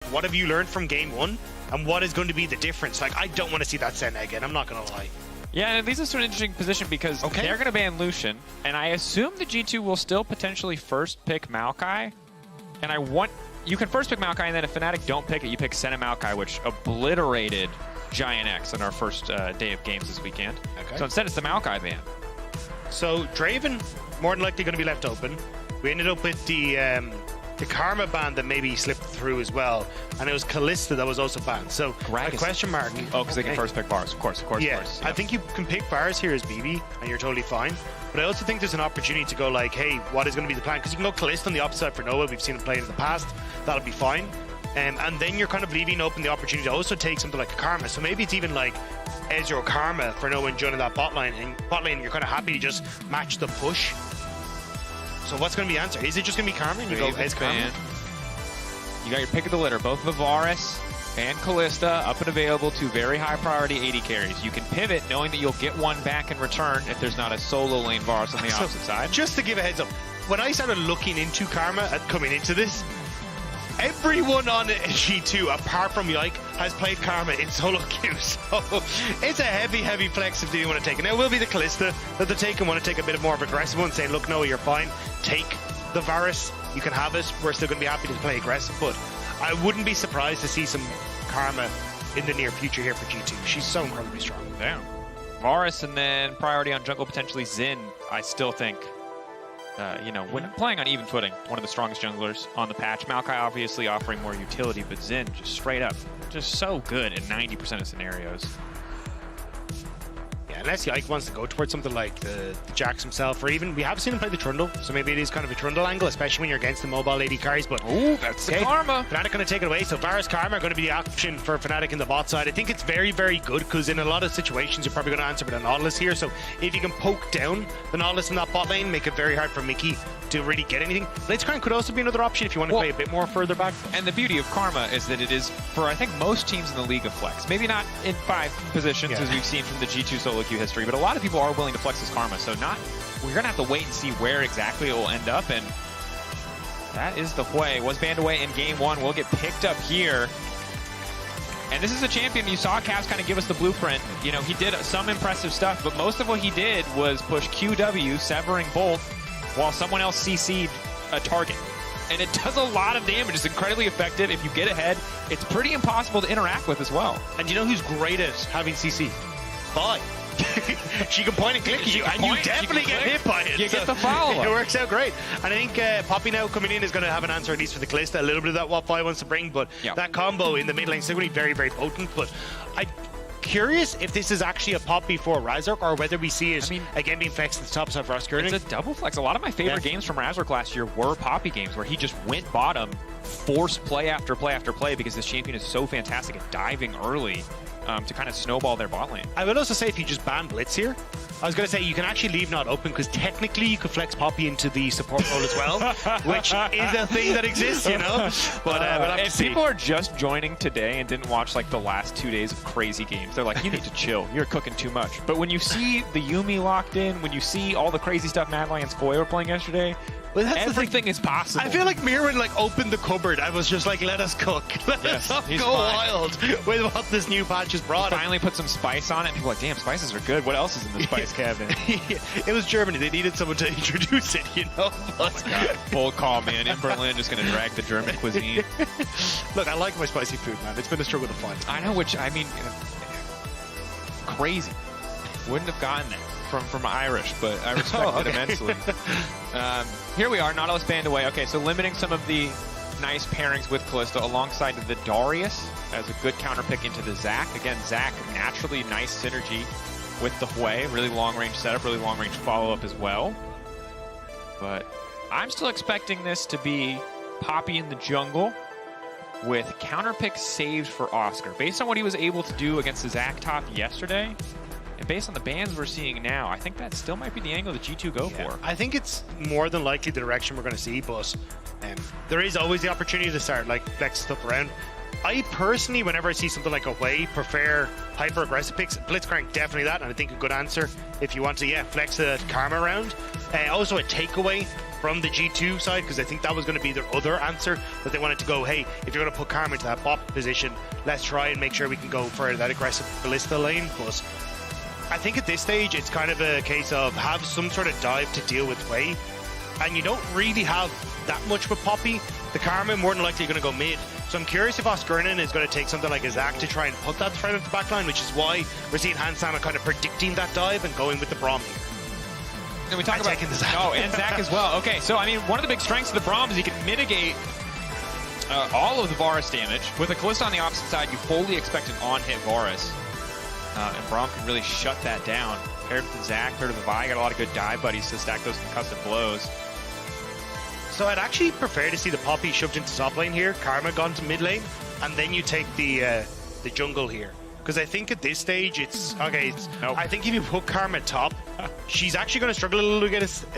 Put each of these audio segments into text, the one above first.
What have you learned from game one? And what is going to be the difference? Like, I don't want to see that Senna again. I'm not going to lie. Yeah, and it leaves us to an interesting position because they're going to ban Lucian, and I assume the G2 will still potentially first pick Maokai. And you can first pick Maokai, and then if Fnatic don't pick it, you pick Senna Maokai, which obliterated Giant X on our first day of games this weekend. Okay. So instead, it's the Maokai ban. So Draven, more than likely going to be left open. We ended up with the Karma ban that maybe slipped through as well, and it was Kalista that was also banned. So a question mark. Oh, because they can first pick Varus, of course. Yeah, I think you can pick Varus here as BB, and you're totally fine. But I also think there's an opportunity to go like, hey, what is going to be the plan? Because you can go Kalista on the opposite side for Noah. We've seen him play in the past. That'll be fine. And then you're kind of leaving open the opportunity to also take something like a Karma. So maybe it's even like Ezreal or Karma for Noah and Jun in that bot lane. And bot lane, you're kind of happy to just match the push. So what's going to be the answer? Is it just going to be Karma and you go Ez Karma? You got your pick of the litter, both of Varus and Kalista up and available to very high priority AD carries. You can pivot knowing that you'll get one back in return if there's not a solo lane Varus on the opposite side. Just to give a heads up, when I started looking into Karma and coming into this, everyone on G2 apart from Yike has played Karma in solo queue, so it's a heavy flex if they want to take it. Now it will be the Kalista that they take and want to take a bit more of aggressive one, saying, look, no, you're fine, take the Varus, you can have it, we're still going to be happy to play aggressive, but I wouldn't be surprised to see some Karma in the near future here for G2. She's so incredibly strong. Damn. Varus and then priority on jungle, potentially Xin, I still think. When playing on even footing, one of the strongest junglers on the patch. Maokai obviously offering more utility, but Xin just straight up, just so good in 90% of scenarios. Yeah, unless Yike wants to go towards something like the Jax himself, or even, we have seen him play the Trundle, so maybe it is kind of a Trundle angle, especially when you're against the mobile AD carries, but ooh, that's the Karma. Fnatic going to take it away, so Varus Karma are going to be the option for Fnatic in the bot side. I think it's very good, because in a lot of situations, you're probably going to answer with a Nautilus here, so if you can poke down the Nautilus in that bot lane, make it very hard for Mickey to really get anything. Blitzcrank could also be another option if you want to play a bit more further back. And the beauty of Karma is that it is for, I think, most teams in the League of Flex. Maybe not in 5 positions as we've seen from the G2 solo queue history, but a lot of people are willing to flex this Karma. So we're going to have to wait and see where exactly it will end up. And that is the Hui. Was banned away in game 1. Will get picked up here. And this is a champion. You saw Cavs kind of give us the blueprint. You know, he did some impressive stuff, but most of what he did was push QW, severing both, while someone else CC'd a target. And it does a lot of damage. It's incredibly effective. If you get ahead, it's pretty impossible to interact with as well. And you know who's great at having CC? Vi. She can point and click you, and you definitely get hit by it. You get the follow-up. It works out great. And I think Poppy now coming in is going to have an answer, at least for the Kalista. A little bit of that what Vi wants to bring, but that combo in the mid lane is going to be very potent. But I'm curious if this is actually a Poppy for Razork, or whether we see it again being flexed at the top side for Ross. It's a double flex. A lot of my favorite games from Razork last year were Poppy games, where he just went bottom, forced play after play after play, because this champion is so fantastic at diving early to kind of snowball their bot lane. I will also say, if you just ban Blitz here, I was going to say you can actually leave not open, because technically you could flex Poppy into the support role as well, which is a thing that exists, you know. But if people are just joining today and didn't watch like the last 2 days of crazy games, they're like, you need to chill. You're cooking too much. But when you see the Yuumi locked in, when you see all the crazy stuff Mad Lions Koi were playing yesterday, everything is possible. I feel like Mirren like opened the cupboard. I was just like, let us cook. Let us go wild with what this new patch has brought. Finally put some spice on it. People are like, damn, spices are good. What else is in the spice cabinet? It was Germany. They needed someone to introduce it, you know? Oh my God. Full call, man. In Berlin, just going to drag the German cuisine. Look, I like my spicy food, man. It's been a struggle to find. I know, which, I mean, crazy. Wouldn't have gotten it from Irish, but I respect it immensely. Here we are, Nautilus banned away. Okay, so limiting some of the nice pairings with Kalista alongside the Darius as a good counter pick into the Zac. Again, Zac, naturally nice synergy with the Hui. Really long-range setup, really long-range follow-up as well. But I'm still expecting this to be Poppy in the jungle with counter picks saved for Oscar. Based on what he was able to do against the Zac top yesterday, and based on the bans we're seeing now, I think that still might be the angle that G2 go for. I think it's more than likely the direction we're going to see, but there is always the opportunity to start like flex stuff around. I personally, whenever I see something like a Hui, prefer hyper-aggressive picks. Blitzcrank, definitely that, and I think a good answer if you want to, flex the Karma around. Also a takeaway from the G2 side, because I think that was going to be their other answer, that they wanted to go, hey, if you're going to put Karma into that bot position, let's try and make sure we can go for that aggressive Ballista lane. But I think at this stage, it's kind of a case of have some sort of dive to deal with Wei, and you don't really have that much with Poppy. The Karma more than likely going to go mid. So I'm curious if Oscarnan is going to take something like a Zac to try and put that threat into the backline, which is why we're seeing Hansama kind of predicting that dive and going with the Braum here. And we talk about taking the Zac. Oh, and Zac as well. Okay, so I mean, one of the big strengths of the Braum is he can mitigate all of the Varus damage. With a Kalista on the opposite side, you fully expect an on-hit Varus. And Braum can really shut that down. Paired with the Zac, paired with the Vi, got a lot of good dive buddies to stack those concussive blows. So I'd actually prefer to see the Poppy shoved into top lane here, Karma gone to mid lane, and then you take the jungle here. Because I think at this stage, it's... Okay, Nope. I think if you put Karma top, she's actually going to struggle a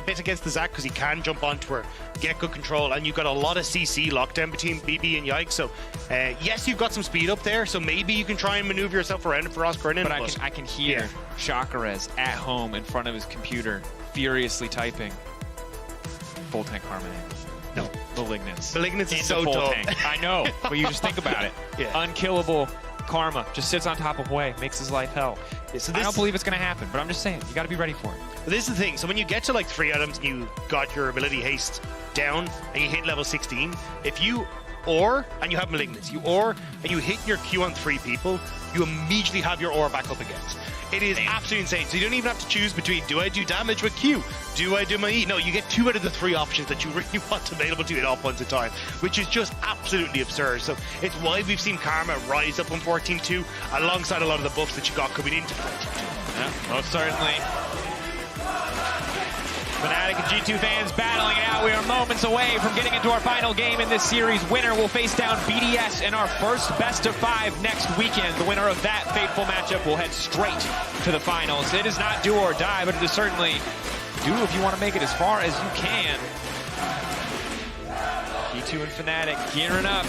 bit against the Zac, because he can jump onto her, get good control, and you've got a lot of CC lockdown between BB and Yike. So, yes, you've got some speed up there, so maybe you can try and maneuver yourself around it for Oscarnan. But I can hear Chakrez at home in front of his computer, furiously typing. Full tank Karma. No. Malignance. Malignance is so full tough. tank. I know, but you just think about it. Yeah. Unkillable Karma just sits on top of Wei, makes his life hell. Yeah, so I don't believe it's going to happen, but I'm just saying, you got to be ready for it. But this is the thing. So when you get to like 3 items and you got your ability haste down and you hit level 16, if you ore and you have malignance, you ore and you hit your Q on 3 people, you immediately have your ore back up again. It is absolutely insane. So you don't even have to choose between, do I do damage with Q? Do I do my E? No, you get 2 out of the 3 options that you really want available to you at all points in time, which is just absolutely absurd. So it's why we've seen Karma rise up on 14-2 alongside a lot of the buffs that you got coming into 14-2. Yeah, most certainly. Fnatic and G2 fans battling it out. We are moments away from getting into our final game in this series. Winner will face down BDS in our first best of 5 next weekend. The winner of that fateful matchup will head straight to the finals. It is not do or die, but it is certainly do if you want to make it as far as you can. G2 and Fnatic gearing up.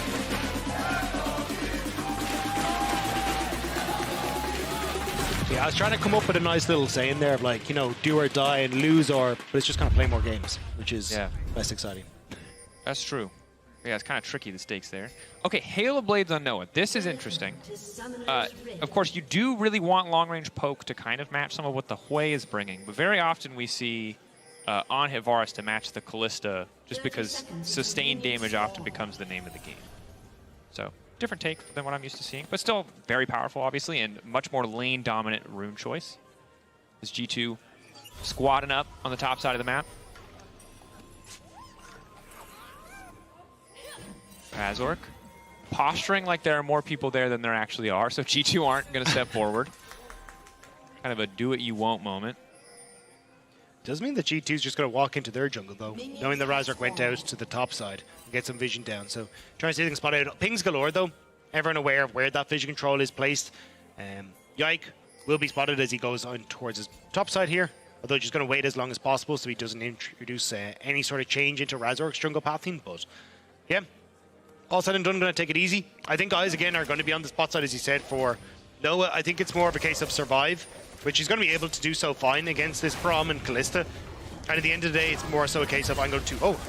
Yeah, I was trying to come up with a nice little saying there of like, you know, do or die and lose or, but it's just kind of play more games, which is less exciting. That's true. Yeah, it's kind of tricky, the stakes there. Okay, Hail of Blades on Noah. This is interesting. Of course, you do really want long-range poke to kind of match some of what the Hui is bringing, but very often we see on-hit Varus to match the Kalista just because sustained damage often becomes the name of the game. So, different take than what I'm used to seeing, but still very powerful, obviously, and much more lane-dominant rune choice. This G2 squatting up on the top side of the map. Razork posturing like there are more people there than there actually are, so G2 aren't going to step forward. Kind of a do-what-you-won't moment. Doesn't mean that G2's just going to walk into their jungle, though, knowing the Razork went out to the top side and get some vision down. So trying to see if they can spot out. Pings galore, though. Everyone aware of where that vision control is placed. Yike will be spotted as he goes on towards his top side here, although just going to wait as long as possible so he doesn't introduce any sort of change into Razork's jungle pathing. But, yeah, all said and done, going to take it easy. I think guys, again, are going to be on the spot side, as you said, for Noah. I think it's more of a case of survive, which he's going to be able to do so fine against this Braum and Kalista. And at the end of the day, it's more so a case of I'm going to... Oh,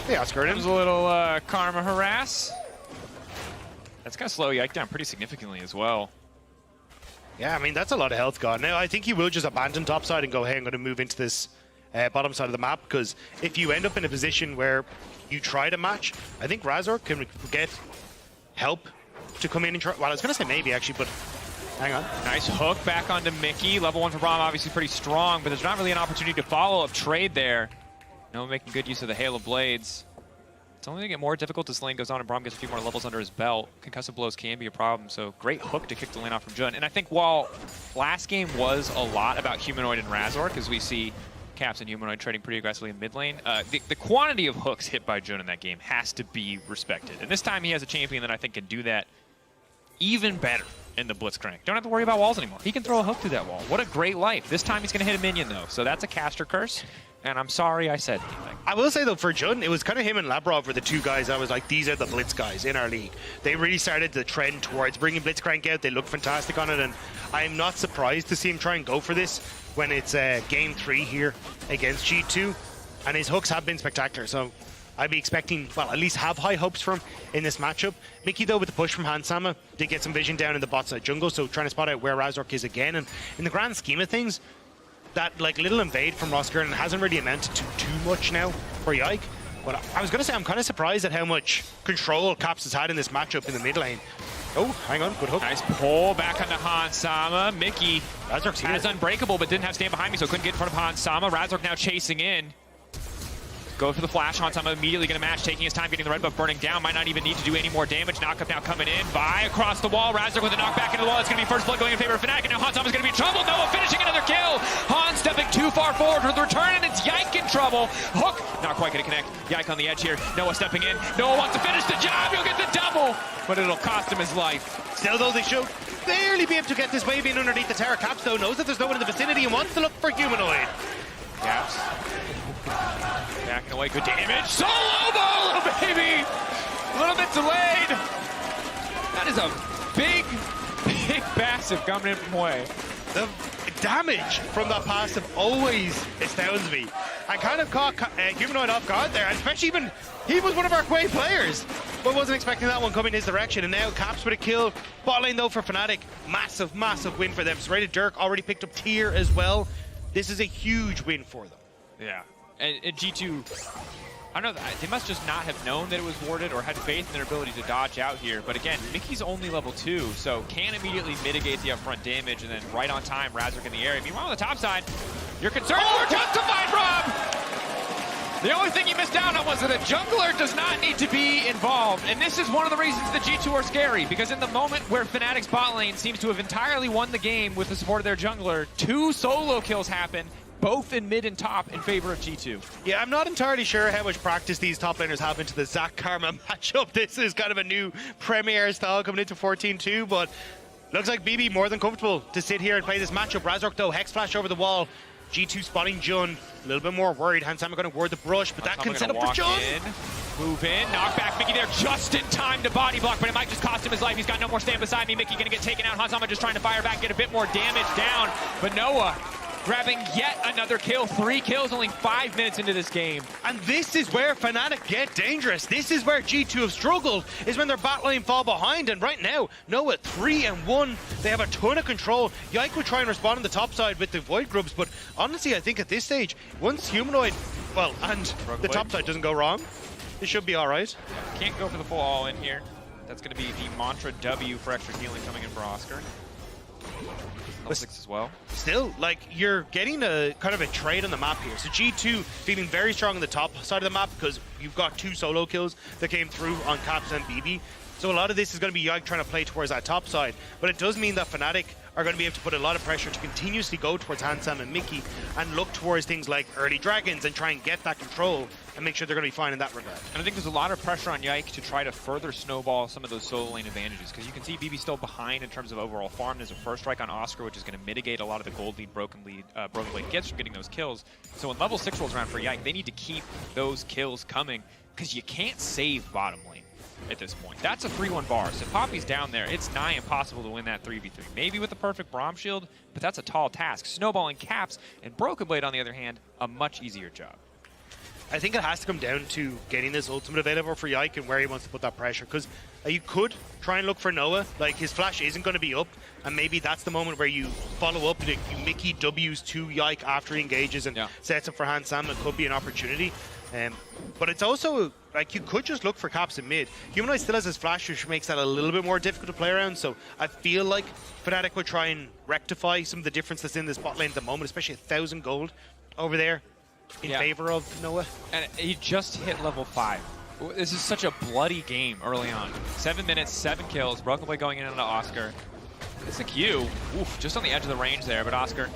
hey, Oscar. There's a little Karma harass. That's going to slow Yike down pretty significantly as well. Yeah, I mean, that's a lot of health gone. Now, I think he will just abandon topside and go, hey, I'm going to move into this bottom side of the map, because if you end up in a position where you try to match, I think Razork can get help to come in and try... Well, I was going to say maybe, actually, but... Hang on. Nice hook back onto Mickey. Level 1 for Braum, obviously pretty strong, but there's not really an opportunity to follow up trade there. No, making good use of the Hail of Blades. It's only going to get more difficult as the lane goes on and Braum gets a few more levels under his belt. Concussive blows can be a problem, so great hook to kick the lane off from Jun. And I think while last game was a lot about Humanoid and Razork, as we see Caps and Humanoid trading pretty aggressively in mid lane, the quantity of hooks hit by Jun in that game has to be respected. And this time he has a champion that I think can do that even better in the Blitzcrank. Don't have to worry about walls anymore. He can throw a hook through that wall. What a great life. This time he's going to hit a minion, though. So that's a caster curse, and I'm sorry I said anything. I will say, though, for Jun, it was kind of him and Labrov were the 2 guys I was like, these are the Blitz guys in our league. They really started the trend towards bringing Blitzcrank out. They look fantastic on it, and I'm not surprised to see him try and go for this when it's game 3 here against G2. and his hooks have been spectacular. So I'd be expecting, well, at least have high hopes from him in this matchup. Mickey, though, with the push from Hansama, did get some vision down in the bot side jungle, so trying to spot out where Razork is again. And in the grand scheme of things, that like little invade from Roskern hasn't really amounted to too much now for Yike. But I was going to say, I'm kind of surprised at how much control Caps has had in this matchup in the mid lane. Oh, hang on, good hook. Nice pull back onto Hansama. Mickey Razork's here. has Unbreakable, but didn't have stand behind me, so couldn't get in front of Hansama. Razork now chasing in. Go for the flash. Hansama immediately going to match, taking his time, getting the red buff burning down. Might not even need to do any more damage. Knockup now coming in. Vi across the wall. Razork with a knockback into the wall. It's going to be first blood going in favor of Fnatic. And now Hansama's going to be in trouble. Noah finishing another kill. Hans stepping too far forward for the return, and it's Yike in trouble. Hook not quite going to connect. Yike on the edge here. Noah stepping in. Noah wants to finish the job. He'll get the double, but it'll cost him his life. Still, though, they should barely be able to get this wave in underneath the tower. Caps, though, knows that there's no one in the vicinity and wants to look for Humanoid. Caps backing away, good damage. Solo ball, baby! A little bit delayed. That is a big passive coming in from way. The damage from that passive always astounds me. I kind of caught Humanoid off guard there, and especially even he was one of our Quay players, but wasn't expecting that one coming his direction. And now Caps with a kill. Bot lane though for Fnatic, massive win for them. Serrated Dirk already picked up tier as well. This is a huge win for them. Yeah, and G2, I don't know, they must just not have known that it was warded or had faith in their ability to dodge out here. But again, Mickey's only level 2, so can immediately mitigate the upfront damage, and then right on time, Razork in the area. Meanwhile, on the top side, your concerns were justified, Rob! The only thing you missed out on was that a jungler does not need to be involved, and this is one of the reasons the G2 are scary, because in the moment where Fnatic's bot lane seems to have entirely won the game with the support of their jungler, 2 solo kills happen, both in mid and top in favor of G2. Yeah, I'm not entirely sure how much practice these top laners have into the Zac Karma matchup. This is kind of a new Premier style coming into 14-2, but looks like BB more than comfortable to sit here and play this matchup. Razork though, Hex Flash over the wall. G2 spotting Jun, a little bit more worried. Hansama going to ward the brush, but that can set up for Jun. Move in, knock back Mickey there just in time to body block, but it might just cost him his life. He's got no more stand beside me. Mickey going to get taken out. Hansama just trying to fire back, get a bit more damage down, but Noah grabbing yet another kill. 3 kills, only 5 minutes into this game. And this is where Fnatic get dangerous. This is where G2 have struggled, is when their bot lane fall behind. And right now, Noah 3-1. They have a ton of control. Yike would try and respond on the top side with the Void Grubs, but honestly, I think at this stage, once Humanoid, well, and the top side doesn't go wrong, it should be all right. Can't go for the full all in here. That's going to be the Mantra W for extra healing coming in for Oscar. Level 6 as well. Still, like, you're getting a kind of a trade on the map here. So G2 feeling very strong on the top side of the map because you've got 2 solo kills that came through on Caps and BB. So a lot of this is going to be Yike trying to play towards that top side. But it does mean that Fnatic are going to be able to put a lot of pressure to continuously go towards Hansam and Mickey and look towards things like early dragons and try and get that control and make sure they're going to be fine in that regard. And I think there's a lot of pressure on Yike to try to further snowball some of those solo lane advantages, because you can see BB still behind in terms of overall farm. There's a first strike on Oscar, which is going to mitigate a lot of the gold lead Broken Blade gets from getting those kills. So when level 6 rolls around for Yike, they need to keep those kills coming, because you can't save bottom lane at this point. That's a 3-1 bar. So if Poppy's down there, it's nigh impossible to win that 3v3. Maybe with the perfect Braum shield, but that's a tall task. Snowballing Caps and Broken Blade, on the other hand, a much easier job. I think it has to come down to getting this ultimate available for Yike and where he wants to put that pressure, because you could try and look for Noah. Like, his flash isn't going to be up, and maybe that's the moment where you follow up, you Mickey W's to Yike after he engages and sets up for Hansam. It could be an opportunity. But it's also, like, you could just look for Caps in mid. Humanoid still has his flash, which makes that a little bit more difficult to play around, so I feel like Fnatic would try and rectify some of the difference that's in this bot lane at the moment, especially 1,000 gold over there in favor of Noah. And he just hit level 5. This is such a bloody game early on. 7 minutes, 7 kills, Broken Blade going in onto Oscar. It's a Q, just on the edge of the range there, but Oscar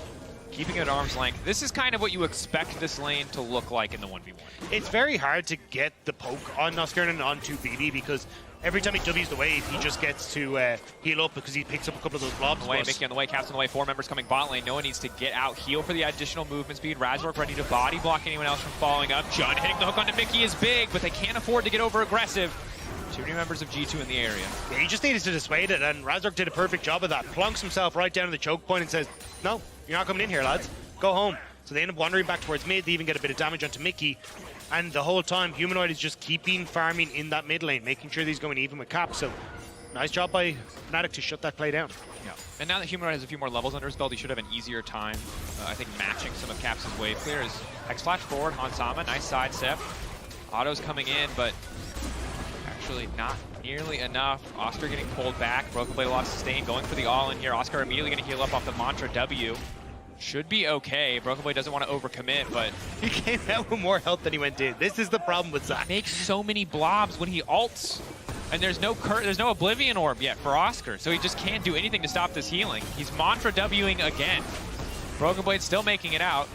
keeping it at arm's length. This is kind of what you expect this lane to look like in the 1v1. It's very hard to get the poke on Oscar and onto BB, because every time he W's the wave, he just gets to heal up because he picks up a couple of those blobs. Mickey on the way, Caps on the way, 4 members coming bot lane. Noah needs to get out, heal for the additional movement speed. Razork ready to body block anyone else from following up. Jun hitting the hook onto Mickey is big, but they can't afford to get over aggressive. Too many members of G2 in the area. Yeah, he just needed to dissuade it, and Razork did a perfect job of that. Plunks himself right down to the choke point and says, no, you're not coming in here, lads. Go home. So they end up wandering back towards mid. They even get a bit of damage onto Mickey. And the whole time, Humanoid is just keeping farming in that mid lane, making sure that he's going even with Cap. So nice job by Fnatic to shut that play down. Yeah. And now that Humanoid has a few more levels under his belt, he should have an easier time, I think, matching some of Caps' wave clear. As Hex flash forward, Hansama, nice side step. Otto's coming in, but actually not nearly enough. Oscar getting pulled back. Broken Blade lost sustain, going for the all-in here. Oscar immediately going to heal up off the Mantra W. Should be okay. Broken Blade doesn't want to overcommit, but he came out with more health than he went in. This is the problem with Zach. He makes so many blobs when he ults, and there's no Oblivion Orb yet for Oscar, so he just can't do anything to stop this healing. He's Mantra Wing again. Broken Blade still making it out.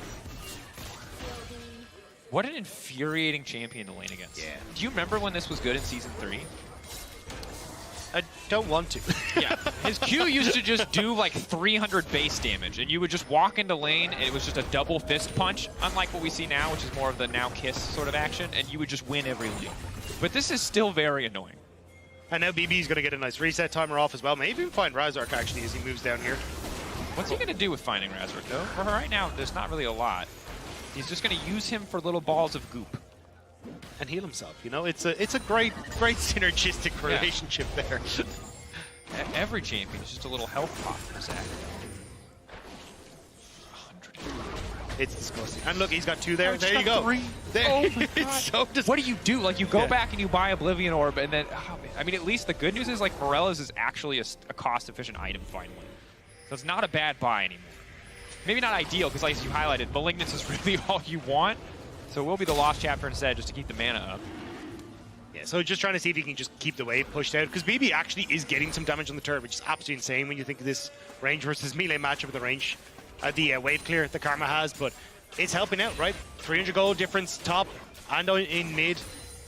What an infuriating champion to lane against. Yeah. Do you remember when this was good in Season 3? I don't want to. Yeah, his Q used to just do like 300 base damage, and you would just walk into lane, and it was just a double fist punch, unlike what we see now, which is more of the now kiss sort of action, and you would just win every lane. But this is still very annoying. And now BB's going to get a nice reset timer off as well. Maybe even find Razork actually as he moves down here. What's he going to do with finding Razork though? For right now, there's not really a lot. He's just going to use him for little balls of goop. And heal himself, you know? It's a great synergistic relationship there. Every champion is just a little health pop for Zach. 100. It's disgusting. And look, he's got 2 there. There you go. 3. There. Oh my God. It's so disgusting. What do you do? Like, you go back and you buy Oblivion Orb, and then, I mean, at least the good news is, like, Morella's is actually a cost-efficient item finally. So it's not a bad buy anymore. Maybe not ideal, because like you highlighted, Malignance is really all you want. So it will be the Lost Chapter instead, just to keep the mana up. Yeah, so just trying to see if he can just keep the wave pushed out, because BB actually is getting some damage on the turret, which is absolutely insane when you think of this range versus melee matchup with the range, the wave clear the Karma has, but it's helping out, right? 300 gold difference top and in mid.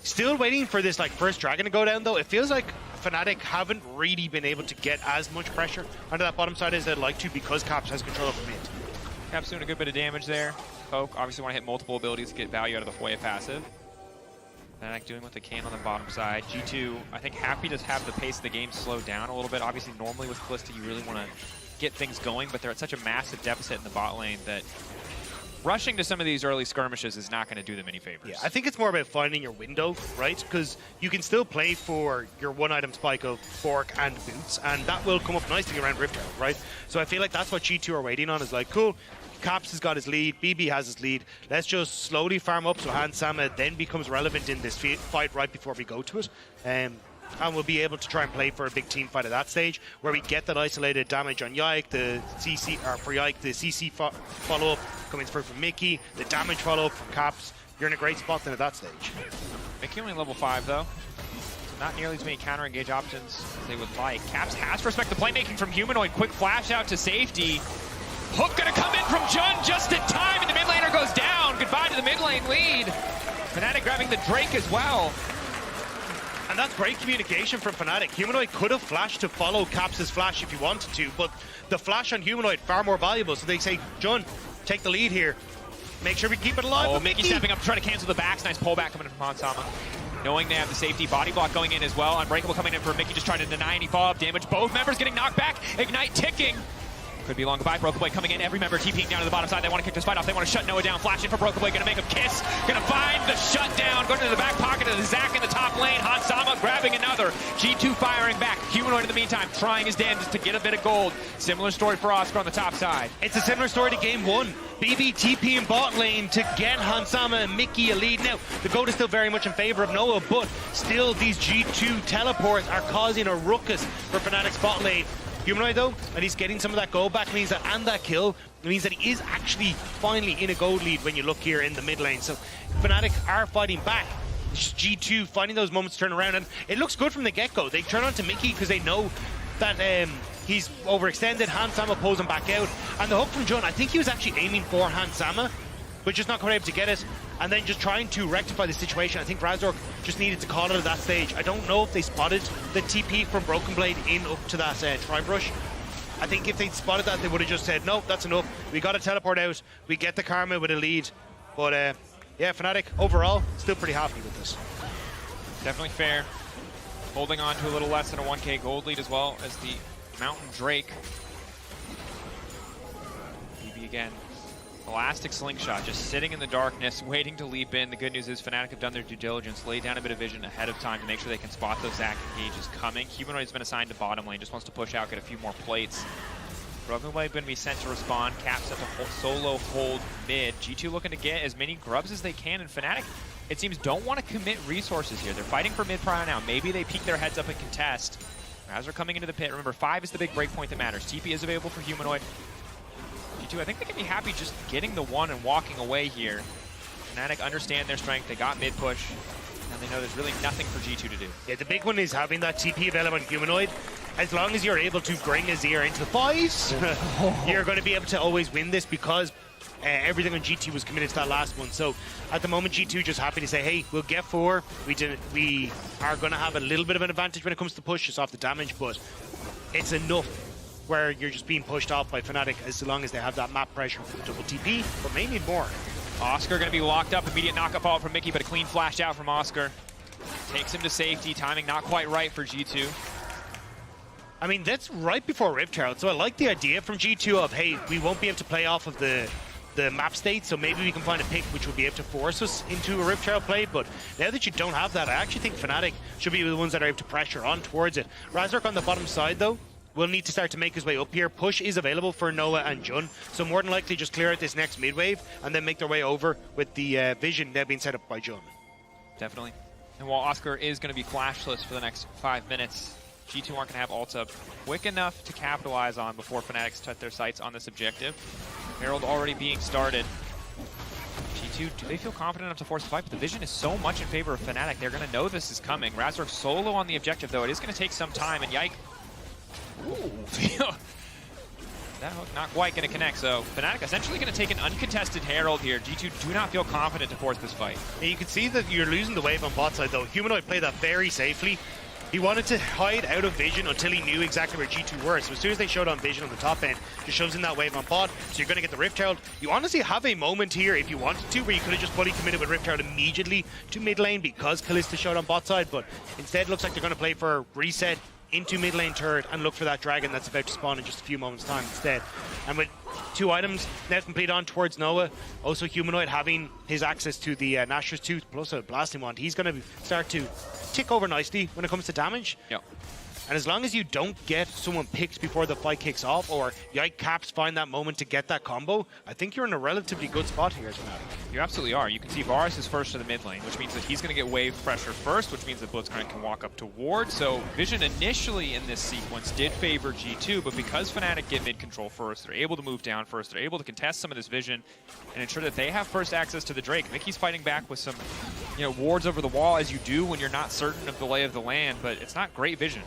Still waiting for this like first dragon to go down though. It feels like Fnatic haven't really been able to get as much pressure onto that bottom side as they'd like to, because Caps has control over mid. Caps doing a good bit of damage there. Poke obviously want to hit multiple abilities to get value out of the Foya passive. Fnatic doing what they can on the bottom side. G2, I think, happy to have the pace of the game slow down a little bit. Obviously, normally with Kalista, you really want to get things going, but they're at such a massive deficit in the bot lane that rushing to some of these early skirmishes is not going to do them any favors. Yeah, I think it's more about finding your window, right? Because you can still play for your one-item spike of Fork and Boots, and that will come up nicely around Rift Herald, right? So I feel like that's what G2 are waiting on, is like, cool, Caps has got his lead, BB has his lead, let's just slowly farm up so Hansama then becomes relevant in this fight right before we go to it. And we'll be able to try and play for a big team fight at that stage, where we get that isolated damage on Yike, the CC, or for Yike, the CC follow-up coming through from Mickey, the damage follow-up from Caps. You're in a great spot then at that stage. Mickey only level 5 though. So not nearly as many counter-engage options as they would like. Caps has to respect the playmaking from Humanoid. Quick flash out to safety. Hook gonna come in from Jun just in time, and the mid laner goes down. Goodbye to the mid lane lead. Fnatic grabbing the Drake as well. And that's great communication from Fnatic. Humanoid could have flashed to follow Caps' flash if he wanted to, but the flash on Humanoid far more valuable. So they say, Jun, take the lead here. Make sure we keep it alive. Oh, Mickey stepping up, trying to cancel the backs. Nice pullback coming in from Hansama. Knowing they have the safety body block going in as well. Unbreakable coming in for Mickey, just trying to deny any follow-up damage. Both members getting knocked back. Ignite ticking. Could be long goodbye. Broken Blade coming in. Every member TPing down to the bottom side. They want to kick this fight off. They want to shut Noah down. Flash in for Broken Blade. Going to make him kiss. Going to find the shutdown. Going to the back pocket of the Zac in the top lane. Hansama grabbing another. G2 firing back. Humanoid in the meantime trying his damnedest to get a bit of gold. Similar story for Oscar on the top side. It's a similar story to game 1. BB TP in bot lane to get Hansama and Mickey a lead. Now, the goat is still very much in favor of Noah, but still these G2 teleports are causing a ruckus for Fnatic's bot lane. Humanoid though, and he's getting some of that gold back, means that, and that kill, means that he is actually finally in a gold lead when you look here in the mid lane. So Fnatic are fighting back. It's just G2 finding those moments to turn around, and it looks good from the get-go. They turn on to Mickey because they know that he's overextended. Hansama pulls him back out, and the hook from Jun, I think he was actually aiming for Hansama, but just not quite able to get it, and then just trying to rectify the situation. I think Razork just needed to call it at that stage. I don't know if they spotted the TP from Broken Blade in up to that Tri-Brush. I think if they'd spotted that, they would have just said, no, that's enough. We got to teleport out. We get the Karma with a lead. But yeah, Fnatic overall still pretty happy with this. Definitely fair. Holding on to a little less than a 1k gold lead as well as the Mountain Drake. BB again. Elastic slingshot, just sitting in the darkness, waiting to leap in. The good news is Fnatic have done their due diligence, laid down a bit of vision ahead of time to make sure they can spot those Zac engages coming. Humanoid's been assigned to bottom lane, just wants to push out, get a few more plates. Broken Blade going to be sent to respond. Cap set to solo hold mid. G2 looking to get as many grubs as they can, and Fnatic, it seems, don't want to commit resources here. They're fighting for mid prio now. Maybe they peek their heads up and contest. As they're coming into the pit, remember 5 is the big break point that matters. TP is available for Humanoid. G2, I think they can be happy just getting the 1 and walking away here. Fnatic understand their strength. They got mid push, and they know there's really nothing for G2 to do. Yeah, the big one is having that TP available on Humanoid. As long as you're able to bring Azir into the fight, you're going to be able to always win this because everything on G2 was committed to that last one. So at the moment, G2 just happy to say, hey, we'll get 4. We are going to have a little bit of an advantage when it comes to push, just off the damage, but it's enough where you're just being pushed off by Fnatic as long as they have that map pressure for the double TP, but may need more. Oscar going to be locked up. Immediate knockup fall from Mickey, but a clean flash out from Oscar. Takes him to safety. Timing not quite right for G2. I mean, that's right before Rift Herald, so I like the idea from G2 of, hey, we won't be able to play off of the map state, so maybe we can find a pick which will be able to force us into a Rift Herald play, but now that you don't have that, I actually think Fnatic should be the ones that are able to pressure on towards it. Razork on the bottom side, though, will need to start to make his way up here. Push is available for Noah and Jun, so more than likely just clear out this next mid wave and then make their way over with the vision now being set up by Jun. Definitely. And while Oscar is going to be flashless for the next 5 minutes, G2 aren't going to have ults up quick enough to capitalize on before Fnatic set their sights on this objective. Herald already being started. G2, do they feel confident enough to force the fight? But the vision is so much in favor of Fnatic. They're going to know this is coming. Razork solo on the objective, though. It is going to take some time, and yike. Ooh. That hook not quite going to connect, so Fnatic essentially going to take an uncontested Herald here. G2 do not feel confident to force this fight. Yeah, you can see that you're losing the wave on bot side, though. Humanoid played that very safely. He wanted to hide out of vision until he knew exactly where G2 were. So as soon as they showed on vision on the top end, just shows in that wave on bot. So you're going to get the Rift Herald. You honestly have a moment here, if you wanted to, where you could have just fully committed with Rift Herald immediately to mid lane because Kalista showed on bot side. But instead, it looks like they're going to play for reset into mid lane turret and look for that dragon that's about to spawn in just a few moments time instead. And with 2 items now complete on towards Noah, also Humanoid having his access to the Nashor's Tooth plus a blasting wand, he's going to start to tick over nicely when it comes to damage. Yep. And as long as you don't get someone picked before the fight kicks off, or Yike Caps find that moment to get that combo, I think you're in a relatively good spot here as Fnatic. You absolutely are. You can see Varus is first to the mid lane, which means that he's going to get wave pressure first, which means that Blitzcrank can walk up to ward. So vision initially in this sequence did favor G2, but because Fnatic get mid control first, they're able to move down first, they're able to contest some of this vision and ensure that they have first access to the Drake. Mickey's fighting back with some, wards over the wall, as you do when you're not certain of the lay of the land, but it's not great vision.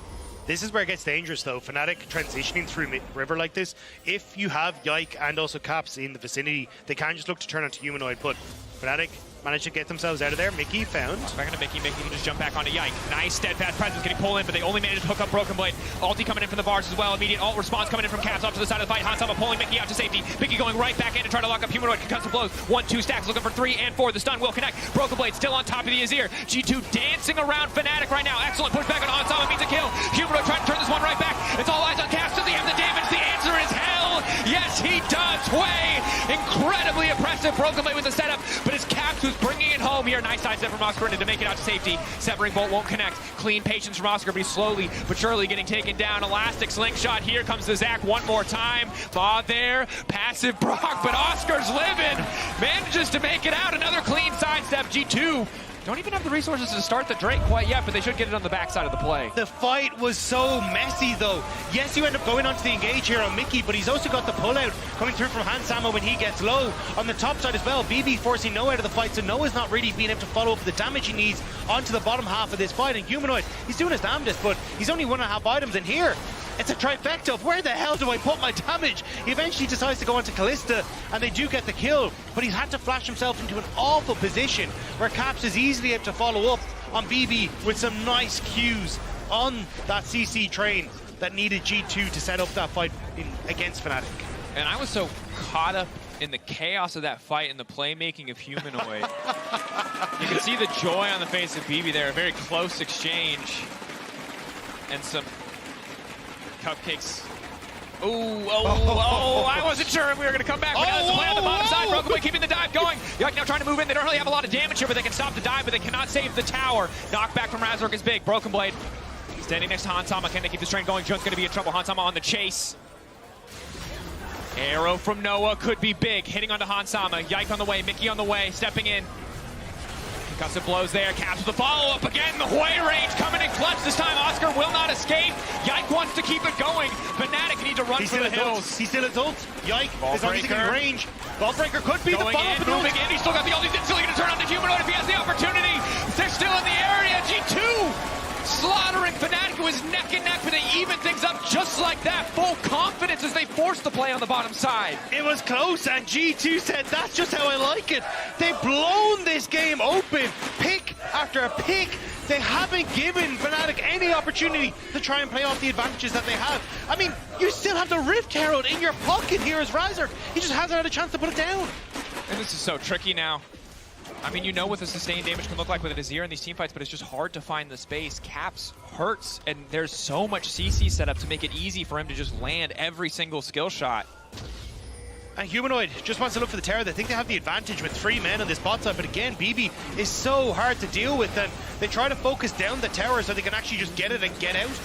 This is where it gets dangerous, though. Fnatic transitioning through river like this. If you have Yike and also Caps in the vicinity, they can just look to turn onto Humanoid, but Fnatic managed to get themselves out of there. Mickey found. Back into Mickey. Mickey can just jump back onto Yike. Nice steadfast presence getting pulled in, but they only managed to hook up Broken Blade. Ulti coming in from the Varus as well. Immediate ult response coming in from Caps off to the side of the fight. Hansama pulling Mickey out to safety. Mickey going right back in to try to lock up Humanoid. Concussive blows. 1-2 stacks looking for 3 and 4. The stun will connect. Broken Blade still on top of the Azir. G2 dancing around Fnatic right now. Excellent pushback on Hansama means a kill. Humanoid trying to turn this one right back. It's all eyes on Caps. Does he have the damage? The answer is hell. Yes, he does. Way incredibly impressive. Broken Blade with the setup, but it's Caps who's bringing it home here. Nice sidestep from Oscar to make it out to safety. Severing Bolt won't connect. Clean patience from Oscar, but he's slowly but surely getting taken down. Elastic slingshot. Here comes the Zac one more time. Thaw there. Passive Brock, but Oscar's living. Manages to make it out. Another clean sidestep. G2 don't even have the resources to start the Drake quite yet, but they should get it on the backside of the play. The fight was so messy, though. Yes, you end up going onto the engage here on Mickey, but he's also got the pullout coming through from Hansama when he gets low. On the top side as well, BB forcing Noah out of the fight, so Noah's not really being able to follow up the damage he needs onto the bottom half of this fight. And Humanoid, he's doing his damnedest, but he's only 1.5 items in here. It's a trifecta of where the hell do I put my damage? He eventually decides to go onto Kalista, and they do get the kill, but he's had to flash himself into an awful position where Caps is easily able to follow up on BB with some nice cues on that CC train that needed G2 to set up that fight against Fnatic. And I was so caught up in the chaos of that fight and the playmaking of Humanoid. You can see the joy on the face of BB there, a very close exchange, and some cupcakes I wasn't sure if we were going to come back. But now it's a play on the bottom side. Broken Blade keeping the dive going. Yike now trying to move in. They don't really have a lot of damage here, but they can stop the dive, but they cannot save the tower. Knockback from Razork is big. Broken Blade standing next to Hansama. Can they keep this train going? Jun's going to be in trouble. Hansama on the chase. Arrow from Noah could be big. Hitting onto Hansama. Yike on the way. Mickey on the way. Stepping in. Concussive blows there. Caps with the follow-up again. The Hoi range coming in clutch this time. Oscar will not escape. Yike wants to keep it going. Fnatic need to run for the hills. He's still adult. Yike is only in range. Ballbreaker could be going the follow-up. Moving in. He's still got the ulti. He's still going to turn on the humanoid if he has the opportunity. They're still in the area. G2 slaughtering Fnatic, who is neck and neck, but they even things up just like that. Full confidence as they force the play on the bottom side. It was close, and G2 said, that's just how I like it. They've blown this game open, pick after pick. They haven't given Fnatic any opportunity to try and play off the advantages that they have. I mean, you still have the Rift Herald in your pocket here as Razork. He just hasn't had a chance to put it down. And this is so tricky now. I mean, you know what the sustained damage can look like with a Azir in these teamfights, but it's just hard to find the space. Caps hurts, and there's so much CC set up to make it easy for him to just land every single skill shot. And Humanoid just wants to look for the tower. They think they have the advantage with 3 men on this bot side, but again, BB is so hard to deal with, and they try to focus down the tower so they can actually just get it and get out.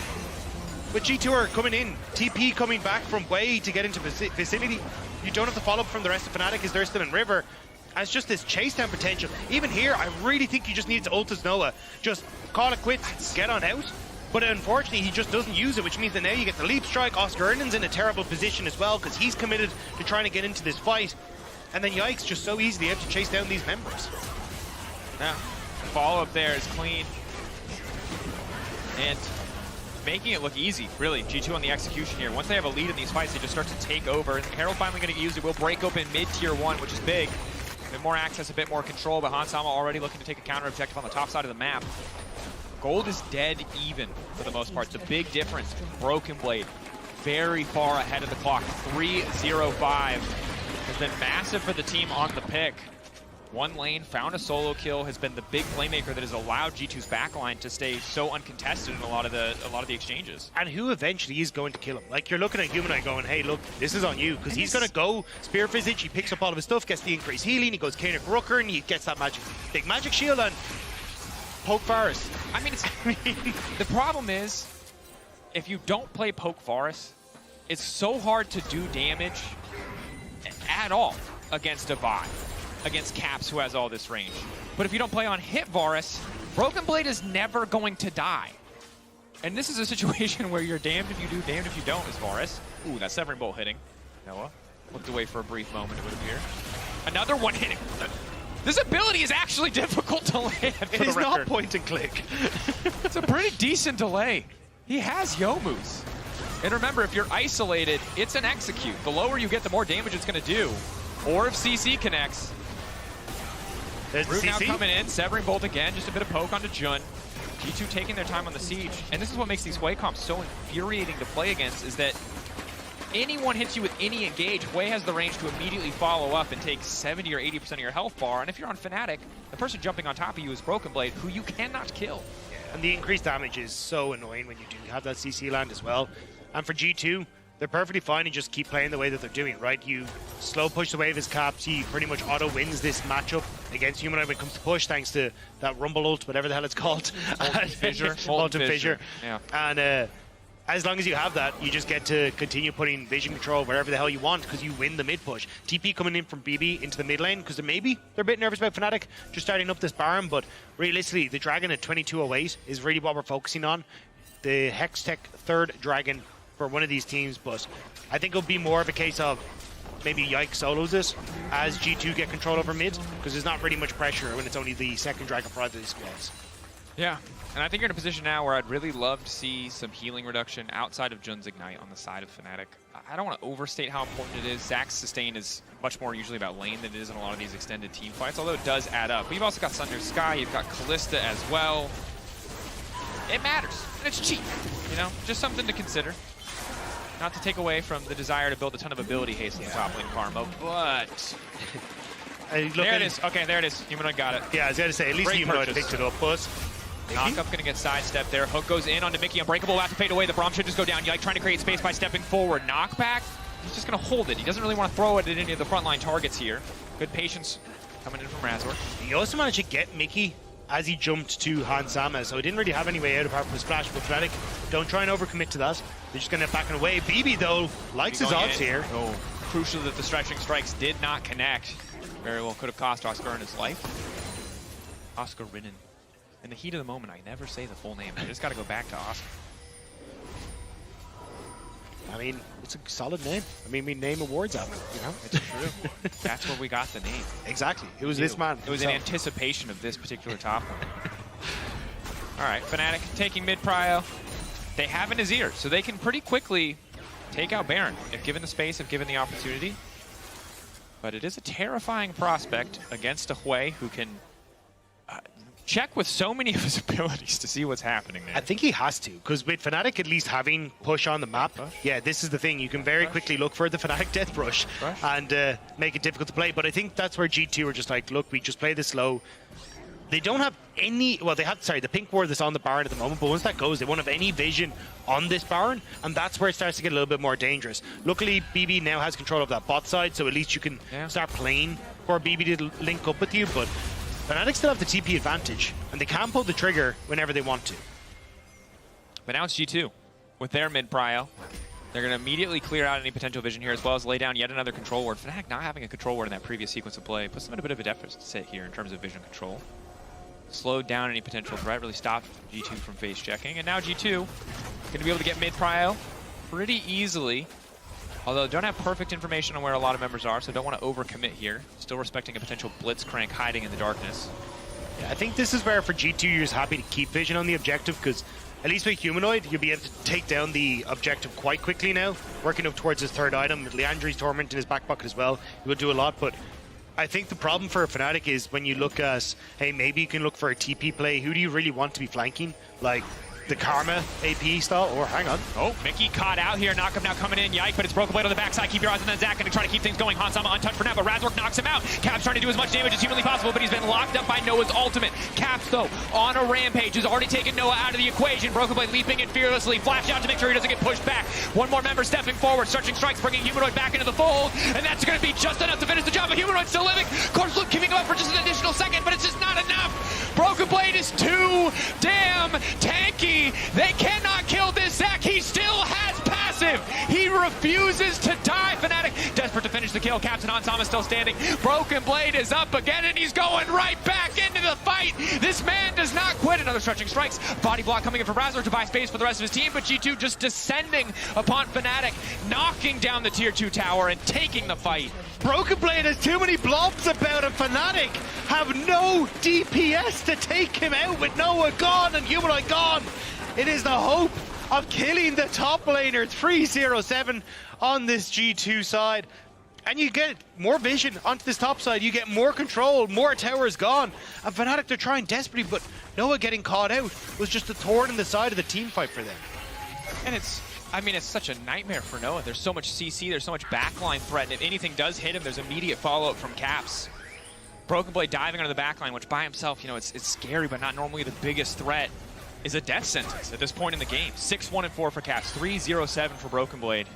But G2 are coming in, TP coming back from way to get into vicinity. You don't have to follow up from the rest of Fnatic as they're still in river. As just this chase down potential. Even here, I really think you just need to ult as Noah. Just call it quits, get on out. But unfortunately, he just doesn't use it, which means that now you get the leap strike. Oscar Ernan's in a terrible position as well, because he's committed to trying to get into this fight. And then Yike's just so easily able to chase down these members. Yeah, follow-up there is clean. And making it look easy, really. G2 on the execution here. Once they have a lead in these fights, they just start to take over. And Herald finally going to use it. Will break open mid-tier 1, which is big. A bit more access, a bit more control, but Hansama already looking to take a counter objective on the top side of the map. Gold is dead even for the most part. The big difference, Broken Blade, very far ahead of the clock. 3-0-5 has been massive for the team on the pick. One lane, found a solo kill, has been the big playmaker that has allowed G2's backline to stay so uncontested in a lot of the exchanges. And who eventually is going to kill him? Like, you're looking at Humanoid going, hey, look, this is on you, because he's going to go Spear Visage, he picks up all of his stuff, gets the increased healing, he goes Kaenic Rooker, and he gets that big magic shield, and Poke Forest. I mean, the problem is, if you don't play Poke Forest, it's so hard to do damage at all against a bot. Against Caps, who has all this range. But if you don't play on Hit Varus, Broken Blade is never going to die. And this is a situation where you're damned if you do, damned if you don't, as Varus. Ooh, that Severing Bolt hitting. Noah looked away for a brief moment, it would appear. Another one hitting. This ability is actually difficult to land, for the record. It is not point and click. It's a pretty decent delay. He has Youmu's. And remember, if you're isolated, it's an execute. The lower you get, the more damage it's going to do. Or if CC connects. Root now coming in, Severing Bolt again, just a bit of poke onto Jun. G2 taking their time on the siege. And this is what makes these Hwei comps so infuriating to play against, is that anyone hits you with any engage, Hwei has the range to immediately follow up and take 70 or 80% of your health bar. And if you're on Fnatic, the person jumping on top of you is Broken Blade, who you cannot kill. Yeah, and the increased damage is so annoying when you do have that CC land as well. And for G2, they're perfectly fine and just keep playing the way that they're doing, right? You slow push the wave as Caps, he pretty much auto wins this matchup against Humanoid when it comes to push, thanks to that Rumble ult, whatever the hell it's called. Molten Fissure. Yeah. And as long as you have that, you just get to continue putting vision control wherever the hell you want, because you win the mid push. TP coming in from BB into the mid lane, because they're a bit nervous about Fnatic just starting up this Baron, but realistically, the Dragon at 2208 is really what we're focusing on. The Hextech third Dragon for one of these teams, but I think it'll be more of a case of maybe Yike solos this as G2 get control over mid, because there's not really much pressure when it's only the second Dragon for either of these squads. Yeah, and I think you're in a position now where I'd really love to see some healing reduction outside of Jun's Ignite on the side of Fnatic. I don't want to overstate how important it is. Zax's sustain is much more usually about lane than it is in a lot of these extended team fights, although it does add up. But you've also got Thunder Sky, you've got Kalista as well. It matters, and it's cheap, you know, just something to consider. Not to take away from the desire to build a ton of ability haste in the top lane, Karma, but... There it is. Okay, there it is. Humanoid got it. Yeah, I was going to say, at least Humanoid picked it up, but Knockup gonna get sidestepped there. Hook goes in onto Mickey. Unbreakable will have to fade away. The Braum should just go down. Yike trying to create space by stepping forward. Knockback. He's just gonna hold it. He doesn't really want to throw it at any of the frontline targets here. Good patience coming in from Razor. He also managed to get Mickey as he jumped to Hansama, so he didn't really have any way out apart from his flash. But Fnatic, don't try and overcommit to that. They're just gonna back away. BB though likes his odds here. Oh, crucial that the stretching strikes did not connect. Very well could have cost Oscar his life. Oscar Rinnen. In the heat of the moment, I never say the full name. I just got to go back to Oscar. I mean, it's a solid name. I mean, we name awards after it, you know? It's true. That's where we got the name. Exactly. It was this man. It was in anticipation of this particular top one. All right, Fnatic taking mid prio. They have an Azir, so they can pretty quickly take out Baron if given the space, if given the opportunity. But it is a terrifying prospect against a Hui who can check with so many of his abilities to see what's happening there. I think he has to, because with Fnatic at least having push on the map, yeah, this is the thing. You can very quickly look for the Fnatic death brush and make it difficult to play. But I think that's where G2 are just like, look, we just play this slow. They don't have any, well, they have, sorry, the pink ward that's on the Baron at the moment, but once that goes, they won't have any vision on this Baron, and that's where it starts to get a little bit more dangerous. Luckily, BB now has control of that bot side, so at least you can start playing for BB to link up with you, but Fnatic still have the TP advantage, and they can pull the trigger whenever they want to. But now it's G2 with their mid prio. They're going to immediately clear out any potential vision here, as well as lay down yet another control ward. Fnatic not having a control ward in that previous sequence of play puts them in a bit of a deficit here in terms of vision control. Slowed down any potential threat, really stopped G2 from phase checking. And now G2 going to be able to get mid prio pretty easily. Although don't have perfect information on where a lot of members are, so don't want to overcommit here. Still respecting a potential blitzcrank hiding in the darkness. Yeah, I think this is where for G2 you're just happy to keep vision on the objective, because at least with Humanoid you'll be able to take down the objective quite quickly now. Working up towards his third item with Leandri's Torment in his back pocket as well. He will do a lot, but I think the problem for Fnatic is when you look at, hey, maybe you can look for a TP play. Who do you really want to be flanking? Like the Karma AP style, or hang on. Oh, Mickey caught out here. Knockup now coming in. Yike, but it's Broken Blade on the backside. Keep your eyes on that Zach, and try to keep things going. Hansama untouched for now, but Razork knocks him out. Caps trying to do as much damage as humanly possible, but he's been locked up by Noah's ultimate. Caps, though, on a rampage, has already taken Noah out of the equation. Broken Blade leaping in fearlessly. Flash out to make sure he doesn't get pushed back. One more member stepping forward. Searching strikes, bringing Humanoid back into the fold, and that's going to be just enough to finish the job. But Humanoid still living. Of course, Luke keeping him up for just an additional second, but it's just not enough. Broken Blade is too damn tanky. They cannot kill this Zac. He still has passive. He refuses to die. Fnatic desperate to finish the kill. Captain Hansama still standing. Broken Blade is up again, and he's going right back into the fight. This man does not quit. Another stretching strikes. Body block coming in from Razor to buy space for the rest of his team, but G2 just descending upon Fnatic, knocking down the tier 2 tower and taking the fight. Broken Blade has too many blobs about him. Fnatic have no DPS to take him out with Noah gone and Humanoid gone. It is the hope of killing the top laner. 3-0-7 on this G2 side. And you get more vision onto this top side. You get more control, more towers gone. And Fnatic, they're trying desperately, but Noah getting caught out was just a thorn in the side of the team fight for them. And it's such a nightmare for Noah. There's so much CC, there's so much backline threat, and if anything does hit him, there's immediate follow-up from Caps. Broken Blade diving under the backline, which by himself, you know, it's scary, but not normally the biggest threat, is a death sentence at this point in the game. 6-1-4 for Caps, 3-0-7 for Broken Blade.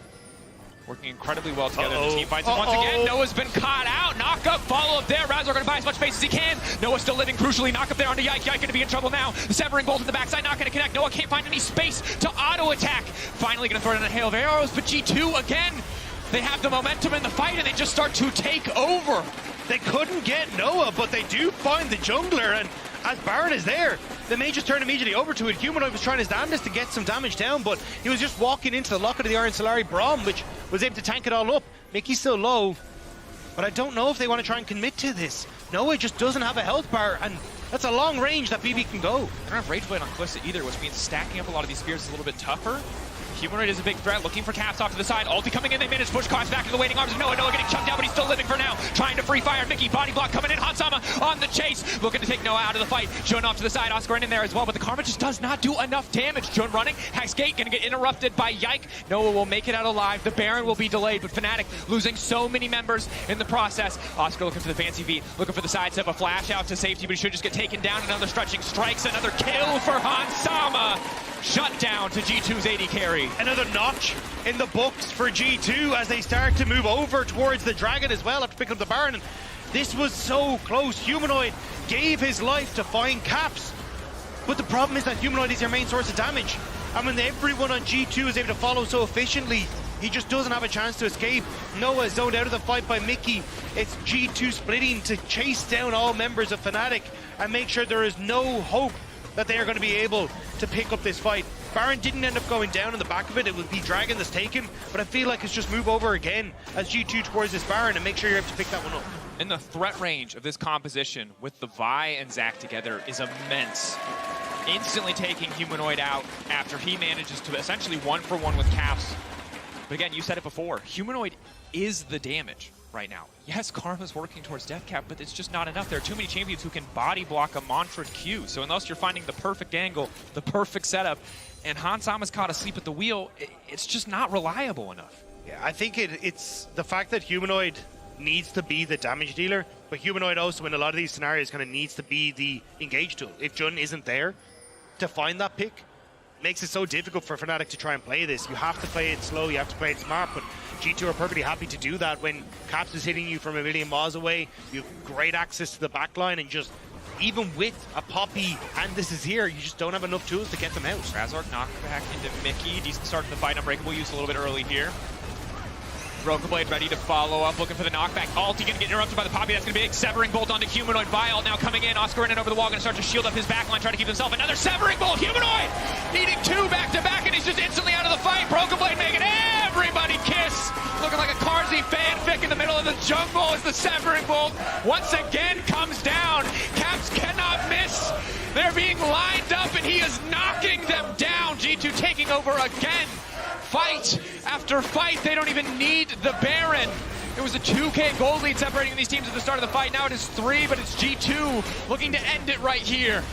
Working incredibly well together in the team fights. And once again, Noah's been caught out. Knock up, follow up there. Razor going to buy as much space as he can. Noah still living crucially. Knock up there onto Yike. Yike going to be in trouble now. The severing bolt in the backside, not going to connect. Noah can't find any space to auto attack. Finally going to throw in a hail of arrows, but G2 again, they have the momentum in the fight and they just start to take over. They couldn't get Noah, but they do find the jungler, and as Baron is there, they may just turn immediately over to it. Humanoid was trying his damnedest to get some damage down, but he was just walking into the locket of the Iron Solari Braum, which was able to tank it all up. Mickey's still low, but I don't know if they want to try and commit to this. Noah just doesn't have a health bar, and that's a long range that BB can go. They don't have Rage Blade on Kalista either, which means stacking up a lot of these spears is a little bit tougher. Humanoid is a big threat, looking for Caps off to the side. Ulti coming in, they manage to push Cox back to the waiting arms of Noah. Noah getting chunked out, but he's still living for now. Trying to free fire. Mickey, body block coming in. Hansama on the chase, looking to take Noah out of the fight. Jun off to the side, Oscar in there as well, but the Karma just does not do enough damage. Jun running, Hex Gate gonna get interrupted by Yike. Noah will make it out alive. The Baron will be delayed, but Fnatic losing so many members in the process. Oscar looking for the fancy V, looking for the sidestep, a flash out to safety, but he should just get taken down. Another stretching strikes, another kill for Hansama. Shut down to G2's AD carry. Another notch in the books for G2 as they start to move over towards the Dragon as well after picking up the Baron. And this was so close. Humanoid gave his life to find Caps, but the problem is that Humanoid is your main source of damage. And when everyone on G2 is able to follow so efficiently, he just doesn't have a chance to escape. Noah zoned out of the fight by Mickey. It's G2 splitting to chase down all members of Fnatic and make sure there is no hope that they are going to be able to pick up this fight. Baron didn't end up going down in the back of it. It would be Dragon that's taken, but I feel like it's just move over again as G2 towards this Baron and make sure you're able to pick that one up. And the threat range of this composition with the Vi and Zac together is immense. Instantly taking Humanoid out after he manages to essentially 1-for-1 with Caps. But again, you said it before, Humanoid is the damage right now. Yes, Karma's working towards death cap, but it's just not enough. There are too many champions who can body block a Mantra Q. So unless you're finding the perfect angle, the perfect setup, and Hansama's caught asleep at the wheel, it's just not reliable enough. Yeah, I think it's the fact that Humanoid needs to be the damage dealer, but Humanoid also in a lot of these scenarios kind of needs to be the engage tool. If Jun isn't there to find that pick, makes it so difficult for Fnatic to try and play this. You have to play it slow, you have to play it smart, but G2 are perfectly happy to do that when Caps is hitting you from a million miles away. You have great access to the backline, and just even with a Poppy and this is here, you just don't have enough tools to get them out. Razork knocked back into Mickey. Decent start to the fight. Unbreakable used a little bit early here. Broken Blade ready to follow up, looking for the knockback. Ulti gonna get interrupted by the Poppy. That's gonna be a big Severing Bolt onto Humanoid. Vial now coming in. Oscar in and over the wall, gonna start to shield up his backline, try to keep himself. Another Severing Bolt. Humanoid needing 2 back-to-back, and he's just instantly out of the fight. Broken Blade making everybody kiss. Looking like a Carzzy fanfic in the middle of the jungle as the Severing Bolt once again comes down. Caps cannot miss. They're being lined up, and he is knocking them down. G2 taking over again. Fight after fight, they don't even need the Baron. It was a 2K gold lead separating these teams at the start of the fight. Now it is 3, but it's G2 looking to end it right here.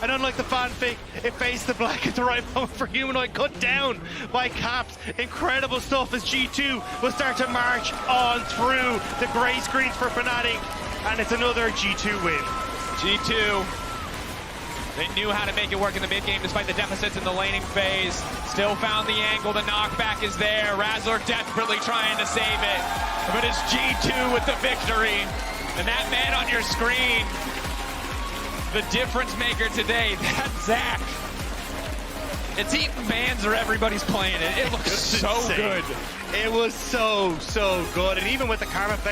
And unlike the fanfic, it faced the black at the right moment for Humanoid, cut down by Caps. Incredible stuff as G2 will start to march on through the grey screens for Fnatic, and it's another G2 win. G2, they knew how to make it work in the mid game despite the deficits in the laning phase. Still found the angle, the knockback is there. Razork desperately trying to save it, but it's G2 with the victory. And that man on your screen, the difference maker today, that's Zac. It's eating bands or everybody's playing it. It looks so good. It was so good. And even with the Karma